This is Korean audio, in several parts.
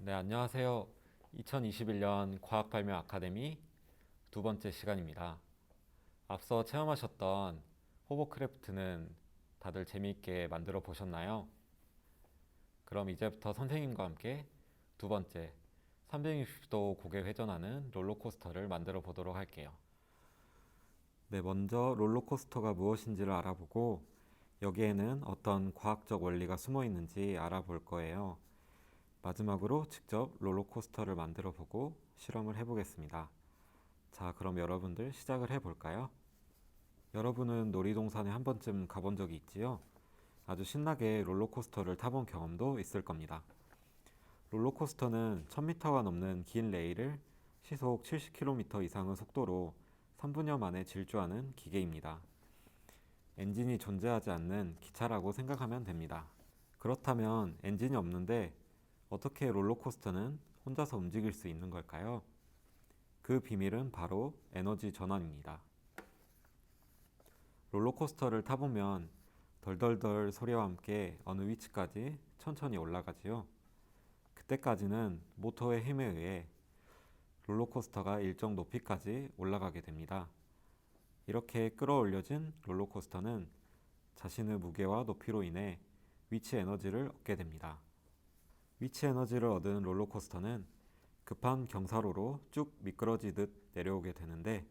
네, 안녕하세요. 2021년 과학발명 아카데미 두 번째 시간입니다. 앞서 체험하셨던 호버크래프트는 다들 재미있게 만들어 보셨나요? 그럼 이제부터 선생님과 함께 두 번째 360도 고개 회전하는 롤러코스터를 만들어 보도록 할게요. 네, 먼저 롤러코스터가 무엇인지를 알아보고 여기에는 어떤 과학적 원리가 숨어 있는지 알아볼 거예요. 마지막으로 직접 롤러코스터를 만들어 보고 실험을 해보겠습니다. 자, 그럼 여러분들 시작을 해볼까요? 여러분은 놀이동산에 한 번쯤 가본 적이 있지요? 아주 신나게 롤러코스터를 타본 경험도 있을 겁니다. 롤러코스터는 1000m가 넘는 긴 레일을 시속 70km 이상의 속도로 3분여 만에 질주하는 기계입니다. 엔진이 존재하지 않는 기차라고 생각하면 됩니다. 그렇다면 엔진이 없는데 어떻게 롤러코스터는 혼자서 움직일 수 있는 걸까요? 그 비밀은 바로 에너지 전환입니다. 롤러코스터를 타보면 덜덜덜 소리와 함께 어느 위치까지 천천히 올라가지요. 그때까지는 모터의 힘에 의해 롤러코스터가 일정 높이까지 올라가게 됩니다. 이렇게 끌어올려진 롤러코스터는 자신의 무게와 높이로 인해 위치 에너지를 얻게 됩니다. 위치 에너지를 얻은 롤러코스터는 급한 경사로로 쭉 미끄러지듯 내려오게 되는데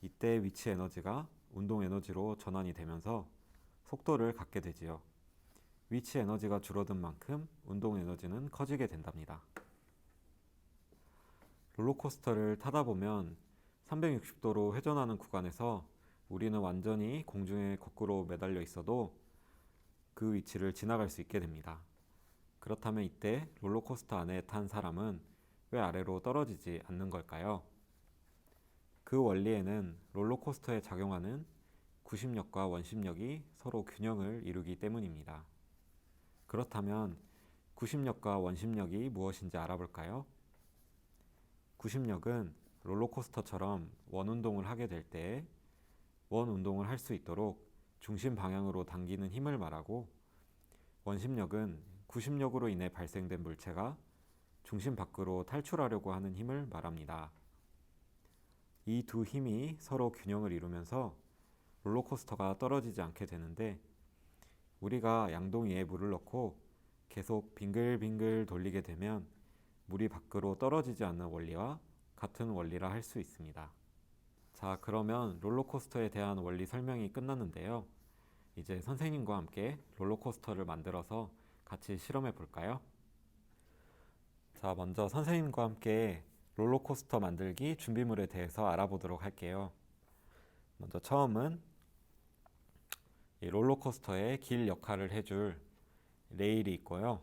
이때 위치 에너지가 운동 에너지로 전환이 되면서 속도를 갖게 되지요. 위치 에너지가 줄어든 만큼 운동 에너지는 커지게 된답니다. 롤러코스터를 타다 보면 360도로 회전하는 구간에서 우리는 완전히 공중에 거꾸로 매달려 있어도 그 위치를 지나갈 수 있게 됩니다. 그렇다면 이때 롤러코스터 안에 탄 사람은 왜 아래로 떨어지지 않는 걸까요? 그 원리에는 롤러코스터에 작용하는 구심력과 원심력이 서로 균형을 이루기 때문입니다. 그렇다면 구심력과 원심력이 무엇인지 알아볼까요? 구심력은 롤러코스터처럼 원운동을 하게 될 때 원운동을 할 수 있도록 중심 방향으로 당기는 힘을 말하고, 원심력은 구심력으로 인해 발생된 물체가 중심 밖으로 탈출하려고 하는 힘을 말합니다. 이 두 힘이 서로 균형을 이루면서 롤러코스터가 떨어지지 않게 되는데, 우리가 양동이에 물을 넣고 계속 빙글빙글 돌리게 되면 물이 밖으로 떨어지지 않는 원리와 같은 원리라 할 수 있습니다. 자, 그러면 롤러코스터에 대한 원리 설명이 끝났는데요. 이제 선생님과 함께 롤러코스터를 만들어서 같이 실험해 볼까요? 자, 먼저 선생님과 함께 롤러코스터 만들기 준비물에 대해서 알아보도록 할게요. 먼저 처음은 이 롤러코스터의 길 역할을 해줄 레일이 있고요.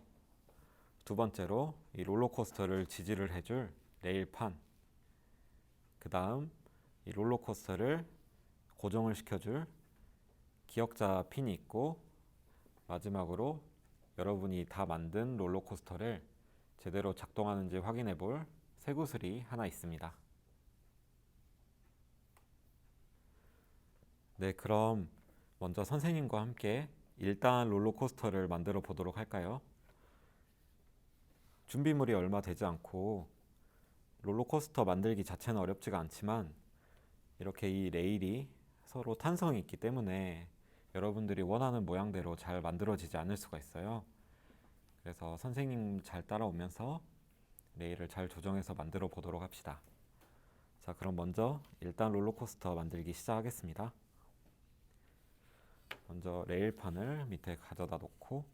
두 번째로 이 롤러코스터를 지지를 해줄 레일판, 그 다음 이 롤러코스터를 고정을 시켜줄 기역자 핀이 있고, 마지막으로 여러분이 다 만든 롤러코스터를 제대로 작동하는지 확인해 볼 쇠구슬이 하나 있습니다. 네, 그럼 먼저 선생님과 함께 1단 롤러코스터를 만들어 보도록 할까요? 준비물이 얼마 되지 않고 롤러코스터 만들기 자체는 어렵지가 않지만 이렇게 이 레일이 서로 탄성이 있기 때문에 여러분들이 원하는 모양대로 잘 만들어지지 않을 수가 있어요. 그래서 선생님 잘 따라오면서 레일을 잘 조정해서 만들어 보도록 합시다. 자, 그럼 먼저 일단 롤러코스터 만들기 시작하겠습니다. 먼저 레일판을 밑에 가져다 놓고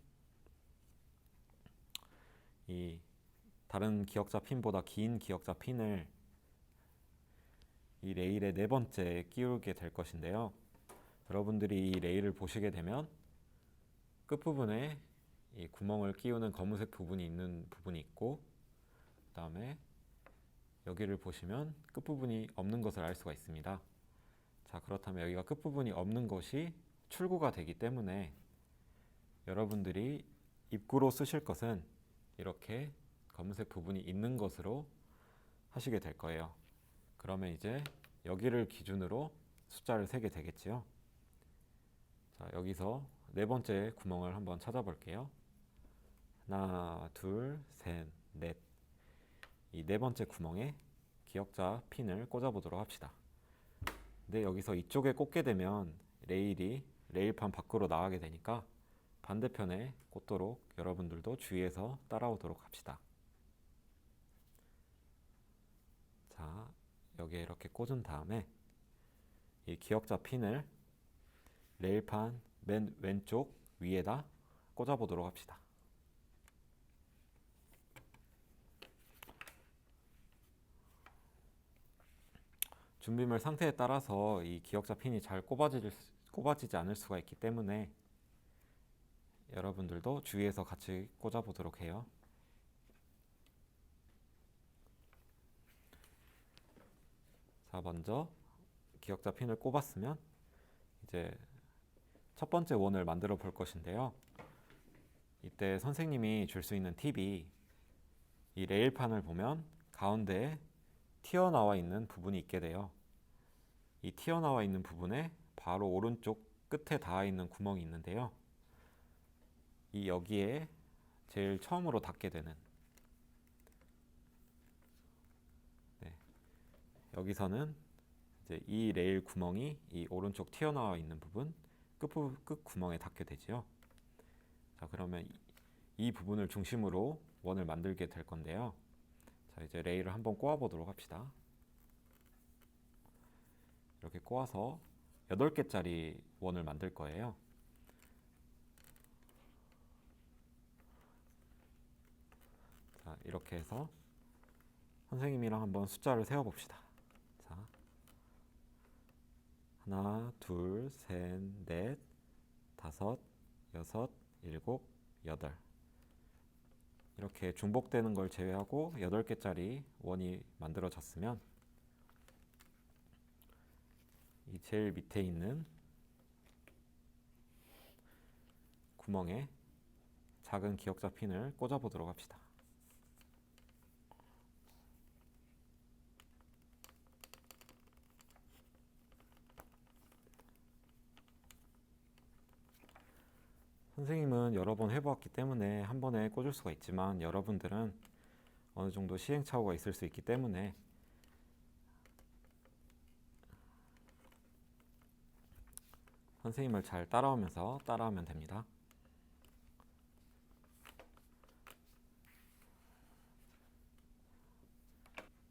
이 다른 기역자 핀보다 긴 기역자 핀을 이 레일의 네 번째 끼우게 될 것인데요. 여러분들이 이 레일을 보시게 되면 끝부분에 이 구멍을 끼우는 검은색 부분이 있는 부분이 있고, 그 다음에 여기를 보시면 끝부분이 없는 것을 알 수가 있습니다. 자, 그렇다면 여기가 끝부분이 없는 것이 출구가 되기 때문에 여러분들이 입구로 쓰실 것은 이렇게 검은색 부분이 있는 것으로 하시게 될 거예요. 그러면 이제 여기를 기준으로 숫자를 세게 되겠지요. 자, 여기서 네 번째 구멍을 한번 찾아볼게요. 하나, 둘, 셋, 넷. 이 네 번째 구멍에 기역자 핀을 꽂아 보도록 합시다. 근데 여기서 이쪽에 꽂게 되면 레일이 레일판 밖으로 나가게 되니까 반대편에 꽂도록 여러분들도 주의해서 따라오도록 합시다. 자, 여기에 이렇게 꽂은 다음에 이 기역자 핀을 레일판 맨 왼쪽 위에다 꽂아 보도록 합시다. 준비물 상태에 따라서 이 기역자 핀이 잘 꼽아지지 않을 수가 있기 때문에 여러분들도 주의해서 같이 꽂아 보도록 해요. 자, 먼저 기역자 핀을 꼽았으면 이제 첫 번째 원을 만들어 볼 것인데요. 이때 선생님이 줄 수 있는 팁이 이 레일판을 보면 가운데에 튀어나와 있는 부분이 있게 돼요. 이 튀어나와 있는 부분에 바로 오른쪽 끝에 닿아 있는 구멍이 있는데요. 이 여기에 제일 처음으로 닿게 되는 여기서는 이제 이 레일 구멍이 이 오른쪽 튀어나와 있는 부분 끝 구멍에 닿게 되지요. 자, 그러면 이 부분을 중심으로 원을 만들게 될 건데요. 자, 이제 레일을 한번 꼬아 보도록 합시다. 이렇게 꼬아서 8개짜리 원을 만들 거예요. 자, 이렇게 해서 선생님이랑 한번 숫자를 세어 봅시다. 자, 하나, 둘, 셋, 넷, 다섯, 여섯, 일곱, 여덟. 이렇게 중복되는 걸 제외하고 8개짜리 원이 만들어졌으면 이 제일 밑에 있는 구멍에 작은 기역자 핀을 꽂아 보도록 합시다. 선생님은 여러 번 해보았기 때문에 한 번에 꽂을 수가 있지만 여러분들은 어느 정도 시행착오가 있을 수 있기 때문에 선생님을 잘 따라오면서 따라하면 됩니다.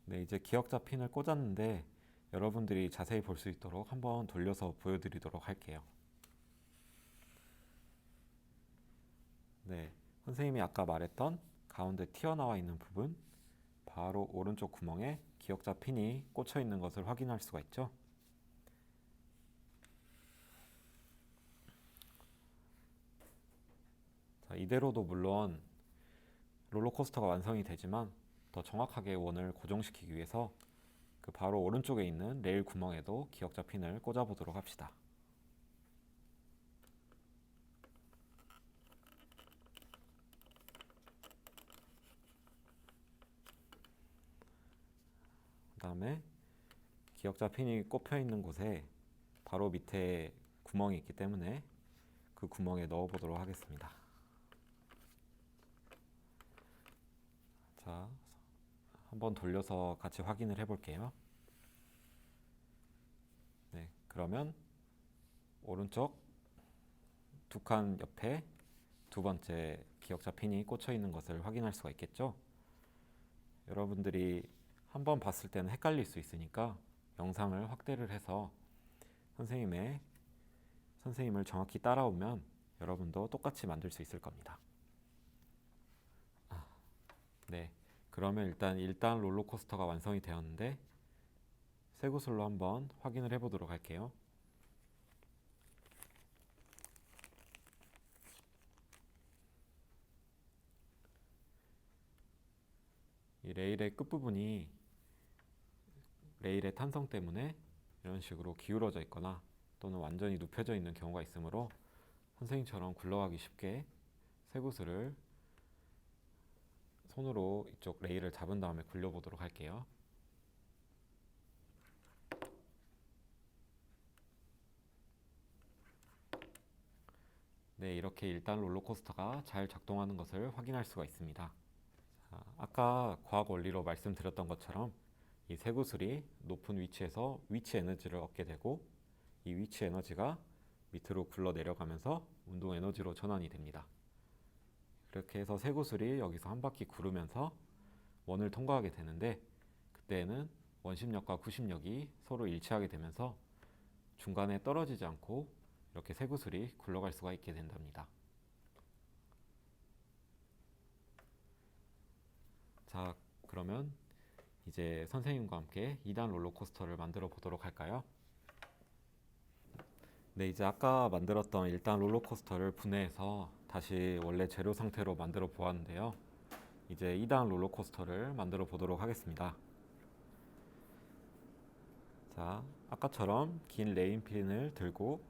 네, 이제 기역자 핀을 꽂았는데 여러분들이 자세히 볼 수 있도록 한번 돌려서 보여드리도록 할게요. 네, 선생님이 아까 말했던 가운데 튀어나와 있는 부분 바로 오른쪽 구멍에 기역자 핀이 꽂혀 있는 것을 확인할 수가 있죠. 자, 이대로도 물론 롤러코스터가 완성이 되지만 더 정확하게 원을 고정시키기 위해서 그 바로 오른쪽에 있는 레일 구멍에도 기역자 핀을 꽂아 보도록 합시다. 그 다음에 기역자 핀이 꼽혀 있는 곳에 바로 밑에 구멍이 있기 때문에 그 구멍에 넣어 보도록 하겠습니다. 자, 한번 돌려서 같이 확인을 해 볼게요. 네, 그러면 오른쪽 두 칸 옆에 두 번째 기역자 핀이 꽂혀 있는 것을 확인할 수가 있겠죠. 여러분들이 한번 봤을 때는 헷갈릴 수 있으니까 영상을 확대를 해서 선생님을 정확히 따라오면 여러분도 똑같이 만들 수 있을 겁니다. 네, 그러면 일단 롤러코스터가 완성이 되었는데 쇠구슬로 한번 확인을 해보도록 할게요. 이 레일의 끝부분이 레일의 탄성 때문에 이런 식으로 기울어져 있거나 또는 완전히 눕혀져 있는 경우가 있으므로 선생님처럼 굴러가기 쉽게 쇠구슬을 손으로 이쪽 레일을 잡은 다음에 굴려보도록 할게요. 네, 이렇게 일단 롤러코스터가 잘 작동하는 것을 확인할 수가 있습니다. 자, 아까 과학 원리로 말씀드렸던 것처럼 이 쇠구슬이 높은 위치에서 위치 에너지를 얻게 되고 이 위치 에너지가 밑으로 굴러 내려가면서 운동 에너지로 전환이 됩니다. 그렇게 해서 쇠구슬이 여기서 한 바퀴 구르면서 원을 통과하게 되는데, 그때는 원심력과 구심력이 서로 일치하게 되면서 중간에 떨어지지 않고 이렇게 쇠구슬이 굴러갈 수가 있게 된답니다. 자, 그러면 이제 선생님과 함께 2단 롤러코스터를 만들어 보도록 할까요? 네, 이제 아까 만들었던 1단 롤러코스터를 분해해서 다시 원래 재료 상태로 만들어 보았는데요. 이제 2단 롤러코스터를 만들어 보도록 하겠습니다. 자, 아까처럼 긴 레인핀을 들고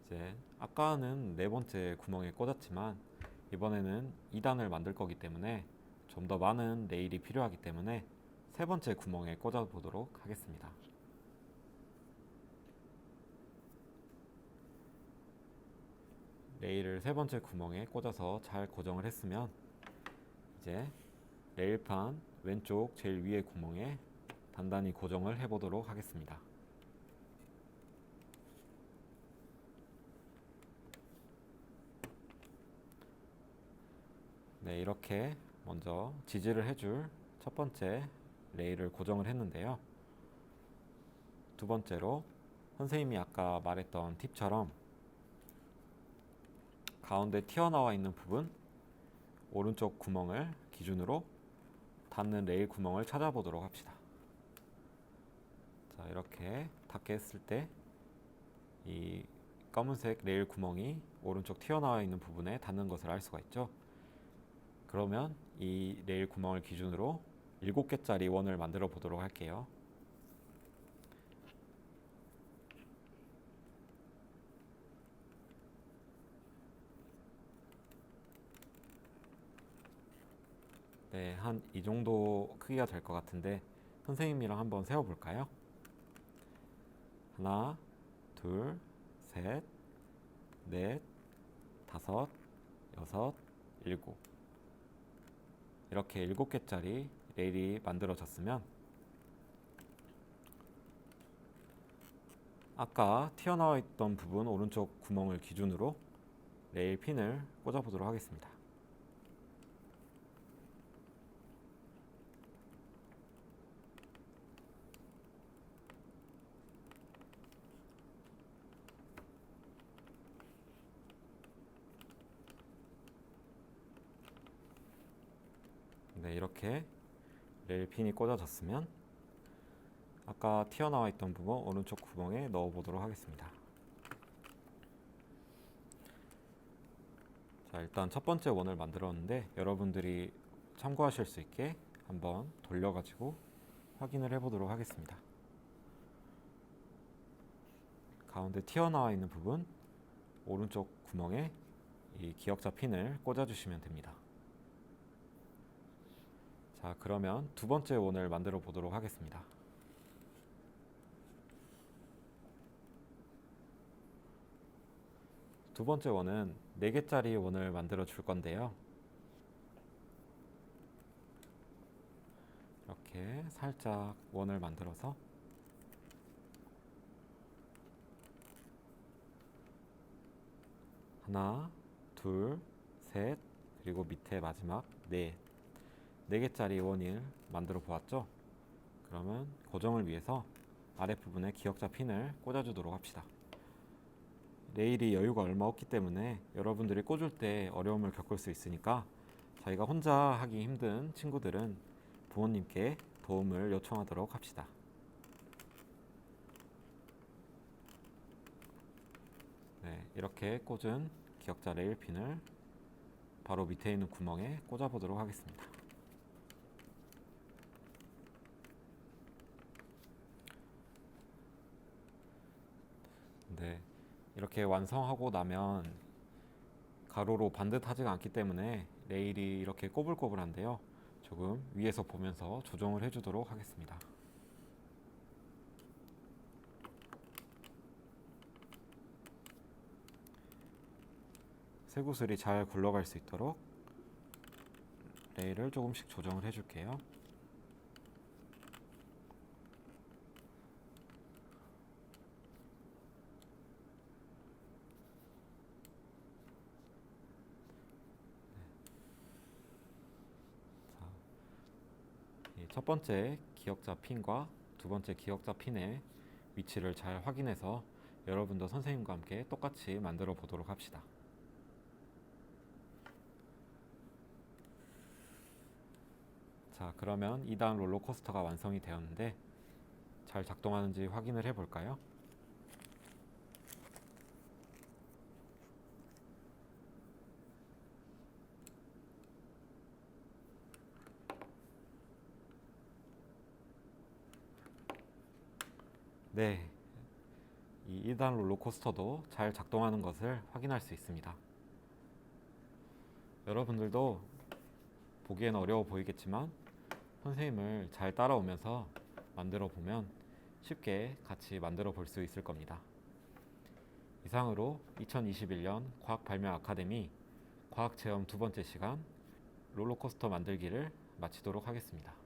이제 아까는 네 번째 구멍에 꽂았지만 이번에는 2단을 만들 거기 때문에 좀 더 많은 레일이 필요하기 때문에 세 번째 구멍에 꽂아 보도록 하겠습니다. 레일을 세 번째 구멍에 꽂아서 잘 고정을 했으면 이제 레일판 왼쪽 제일 위에 구멍에 단단히 고정을 해 보도록 하겠습니다. 네, 이렇게 먼저 지지를 해줄 첫 번째 레일을 고정을 했는데요. 두 번째로 선생님이 아까 말했던 팁처럼 가운데 튀어나와 있는 부분 오른쪽 구멍을 기준으로 닿는 레일 구멍을 찾아보도록 합시다. 자, 이렇게 닿게 했을 때 이 검은색 레일 구멍이 오른쪽 튀어나와 있는 부분에 닿는 것을 알 수가 있죠. 그러면 이 레일 구멍을 기준으로 7개짜리 원을 만들어 보도록 할게요. 네, 한 이 정도 크기가 될 것 같은데 선생님이랑 한번 세워볼까요? 하나, 둘, 셋, 넷, 다섯, 여섯, 일곱. 이렇게 7개짜리 레일이 만들어졌으면 아까 튀어나와 있던 부분 오른쪽 구멍을 기준으로 레일 핀을 꽂아 보도록 하겠습니다. 네, 이렇게 레일 핀이 꽂아졌으면 아까 튀어나와 있던 부분 오른쪽 구멍에 넣어 보도록 하겠습니다. 자, 일단 첫 번째 원을 만들었는데 여러분들이 참고하실 수 있게 한번 돌려가지고 확인을 해보도록 하겠습니다. 가운데 튀어나와 있는 부분 오른쪽 구멍에 이 기역자 핀을 꽂아주시면 됩니다. 자, 그러면 두 번째 원을 만들어 보도록 하겠습니다. 두 번째 원은 4개짜리 원을 만들어 줄 건데요. 이렇게 살짝 원을 만들어서 하나, 둘, 셋, 그리고 밑에 마지막 4개짜리 원을 만들어 보았죠? 그러면 고정을 위해서 아랫부분에 기역자 핀을 꽂아주도록 합시다. 레일이 여유가 얼마 없기 때문에 여러분들이 꽂을 때 어려움을 겪을 수 있으니까 자기가 혼자 하기 힘든 친구들은 부모님께 도움을 요청하도록 합시다. 네, 이렇게 꽂은 기역자 레일 핀을 바로 밑에 있는 구멍에 꽂아 보도록 하겠습니다. 네, 이렇게 완성하고 나면 가로로 반듯하지가 않기 때문에 레일이 이렇게 꼬불꼬불한데요. 조금 위에서 보면서 조정을 해주도록 하겠습니다. 쇠구슬이 잘 굴러갈 수 있도록 레일을 조금씩 조정을 해줄게요. 첫 번째 기역자 핀과 두 번째 기역자 핀의 위치를 잘 확인해서 여러분도 선생님과 함께 똑같이 만들어 보도록 합시다. 자, 그러면 2단 롤러코스터가 완성이 되었는데 잘 작동하는지 확인을 해볼까요? 네, 이 2단 롤러코스터도 잘 작동하는 것을 확인할 수 있습니다. 여러분들도 보기엔 어려워 보이겠지만 선생님을 잘 따라오면서 만들어 보면 쉽게 같이 만들어 볼 수 있을 겁니다. 이상으로 2021년 과학발명 아카데미 과학체험 두 번째 시간 롤러코스터 만들기를 마치도록 하겠습니다.